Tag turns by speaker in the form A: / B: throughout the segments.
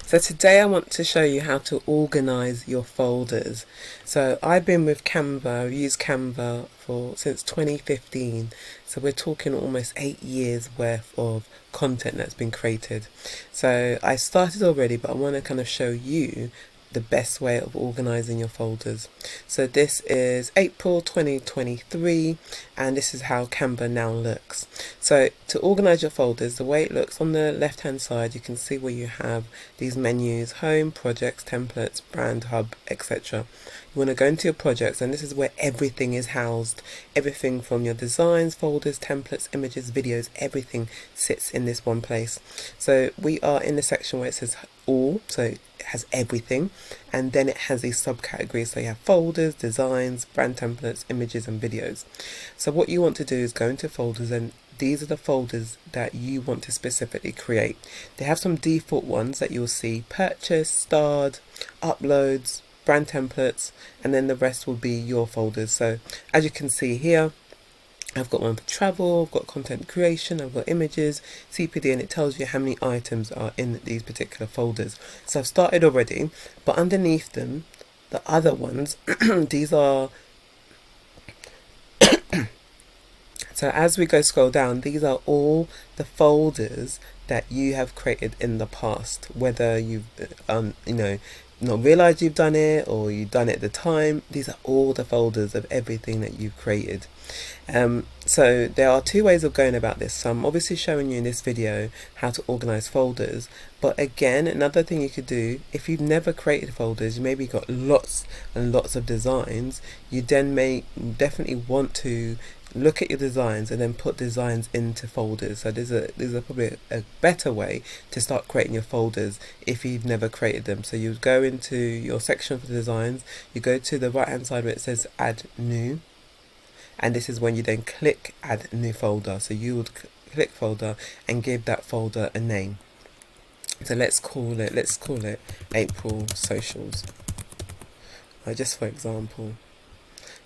A: So today I want to show you how to organize your folders. So I've been with Canva, I've used Canva since 2015. So we're talking almost 8 years worth of content that's been created. So I started already, but I want to kind of show you the best way of organizing your folders. So this is April 2023 and this is how Canva now looks. So to organize your folders, the way it looks on the left hand side, you can see where you have these menus: home, projects, templates, brand hub, etc. You want to go into your projects, and this is where everything is housed. Everything from your designs, folders, templates, images, videos, everything sits in this one place. So we are in the section where it says all, so it has everything, and then it has these subcategories. So you have folders, designs, brand templates, images, and videos. So what you want to do is go into folders, and these are the folders that you want to specifically create. They have some default ones that you'll see: purchase, starred, uploads, brand templates, and then the rest will be your folders. So as you can see here, I've got one for travel, I've got content creation, I've got images, CPD, and it tells you how many items are in these particular folders. So I've started already, but underneath them, the other ones, these are, so as we go scroll down, these are all the folders that you have created in the past, whether you've not realized you've done it or you've done it at the time. These are all the folders of everything that you've created. So there are two ways of going about this. So I'm obviously showing you in this video how to organize folders, but again, another thing you could do, if you've never created folders, you maybe got lots and lots of designs, you then may definitely want to look at your designs and then put designs into folders. So there's probably a better way to start creating your folders if you've never created them. So you go into your section for designs, you go to the right hand side where it says add new, and this is when you then click add new folder. So you would click folder and give that folder a name. So let's call it April Socials, just for example.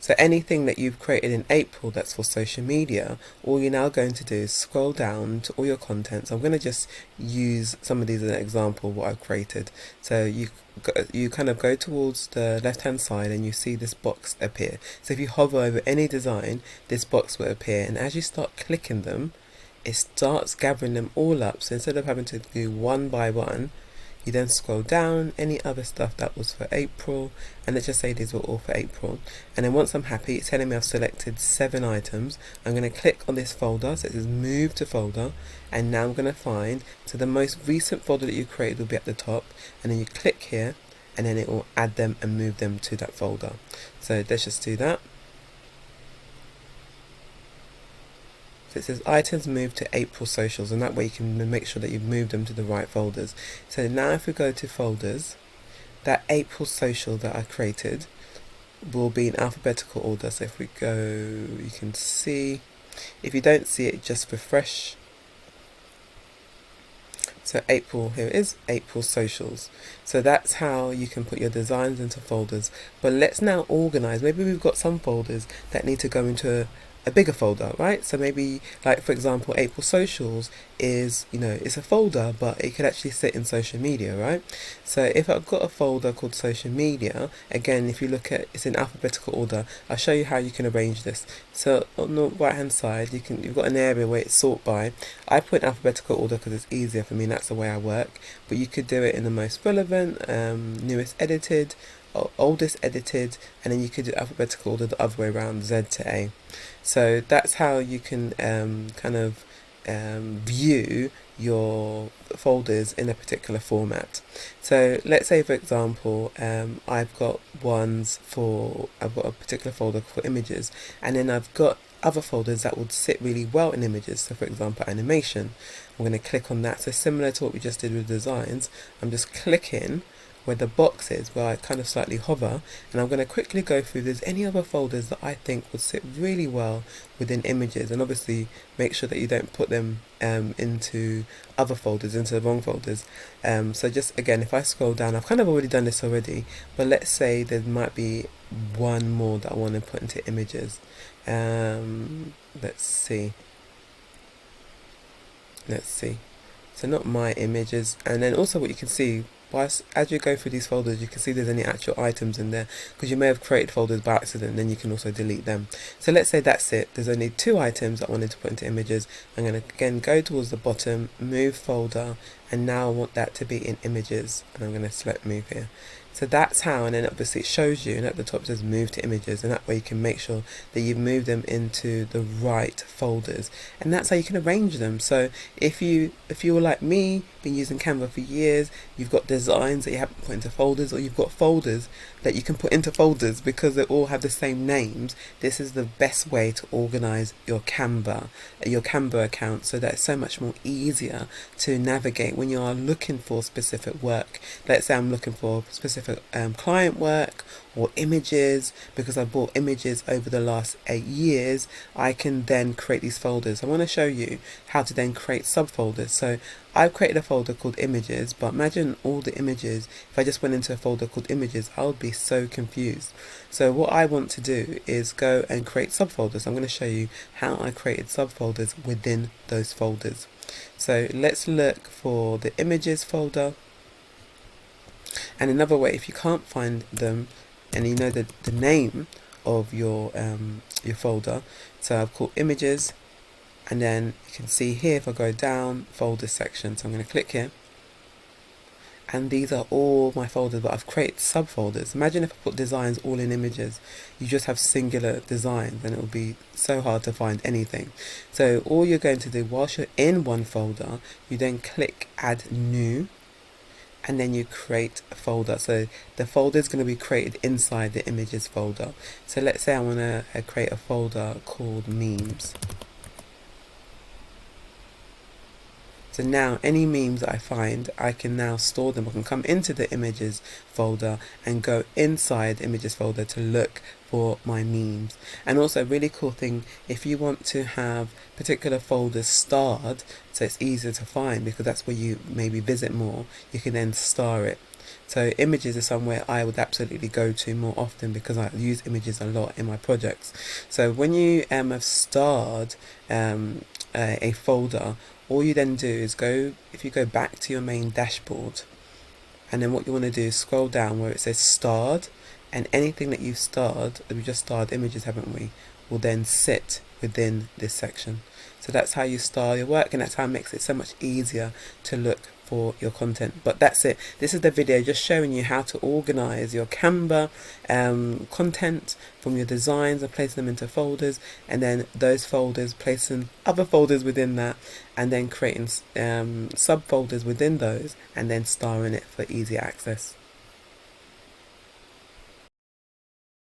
A: So anything that you've created in April that's for social media, all you're now going to do is scroll down to all your content. So I'm going to just use some of these as an example of what I've created. So you kind of go towards the left hand side and you see this box appear. So if you hover over any design, this box will appear, and as you start clicking them, it starts gathering them all up. So instead of having to do one by one, you then scroll down, any other stuff that was for April, and let's just say these were all for April. And then once I'm happy, it's telling me I've selected 7 items. I'm going to click on this folder, so it says move to folder, and now I'm going to find, so the most recent folder that you created will be at the top, and then you click here, and then it will add them and move them to that folder. So let's just do that. So it says items moved to April Socials, and that way you can make sure that you've moved them to the right folders. So now if we go to folders, that April Social that I created will be in alphabetical order. So if we go, you can see, if you don't see it, just refresh. So April, here it is, April Socials. So that's how you can put your designs into folders. But let's now organize. Maybe we've got some folders that need to go into a bigger folder, right? So maybe, like for example, April Socials is, it's a folder, but it could actually sit in social media, right? So if I've got a folder called social media, again, if you look at, it's in alphabetical order. I'll show you how you can arrange this. So on the right hand side, you've got an area where it's sort by. I put in alphabetical order because it's easier for me, and that's the way I work. But you could do it in the most relevant, newest edited, oldest edited, and then you could do alphabetical order the other way around, Z to A. So that's how you can kind of view your folders in a particular format. So let's say for example, I've got a particular folder for images, and then I've got other folders that would sit really well in images. So for example, animation, I'm going to click on that. So similar to what we just did with designs, I'm just clicking where the box is, where I kind of slightly hover, and I'm going to quickly go through if there's any other folders that I think would sit really well within images, and obviously make sure that you don't put them into other folders, into the wrong folders. So just again, if I scroll down, I've kind of already done this already, but let's say there might be one more that I want to put into images. Let's see. So not my images, and then also what you can see, whilst as you go through these folders, you can see there's any actual items in there, because you may have created folders by accident, and then you can also delete them. So let's say that's it. There's only 2 items I wanted to put into images. I'm going to again go towards the bottom, move folder, and now I want that to be in images, and I'm going to select move here. So that's how, and then obviously it shows you, and at the top it says move to images, and that way you can make sure that you've moved them into the right folders, and that's how you can arrange them. So if you were like me, been using Canva for years, you've got designs that you haven't put into folders, or you've got folders that you can put into folders because they all have the same names, this is the best way to organize your Canva account, so that it's so much more easier to navigate when you are looking for specific work. Let's say I'm looking for specific client work or images, because I bought images over the last 8 years, I can then create these folders. I want to show you how to then create subfolders. So I've created a folder called images, but imagine all the images. If I just went into a folder called images, I would be so confused. So what I want to do is go and create subfolders. I'm going to show you how I created subfolders within those folders. So let's look for the images folder. And another way, if you can't find them and you know the name of your folder, so I've called images, and then you can see here if I go down, folder section, so I'm going to click here, and these are all my folders, but I've created subfolders. Imagine if I put designs all in images, you just have singular designs and it will be so hard to find anything. So all you're going to do whilst you're in one folder, you then click add new, and then you create a folder. So the folder is going to be created inside the images folder. So let's say I want to create a folder called memes. So now any memes that I find, I can now store them. I can come into the images folder and go inside the images folder to look for my memes. And also a really cool thing, if you want to have particular folders starred, so it's easier to find because that's where you maybe visit more, you can then star it. So images is somewhere I would absolutely go to more often because I use images a lot in my projects. So when you have starred a folder, all you then do is if you go back to your main dashboard, and then what you want to do is scroll down where it says starred, and anything that you've starred, we just starred images, haven't we, will then sit within this section. So that's how you star your work, and that's how it makes it so much easier to look for your content. But that's it. This is the video just showing you how to organize your Canva content from your designs and place them into folders, and then those folders placing other folders within that, and then creating subfolders within those, and then starring it for easy access.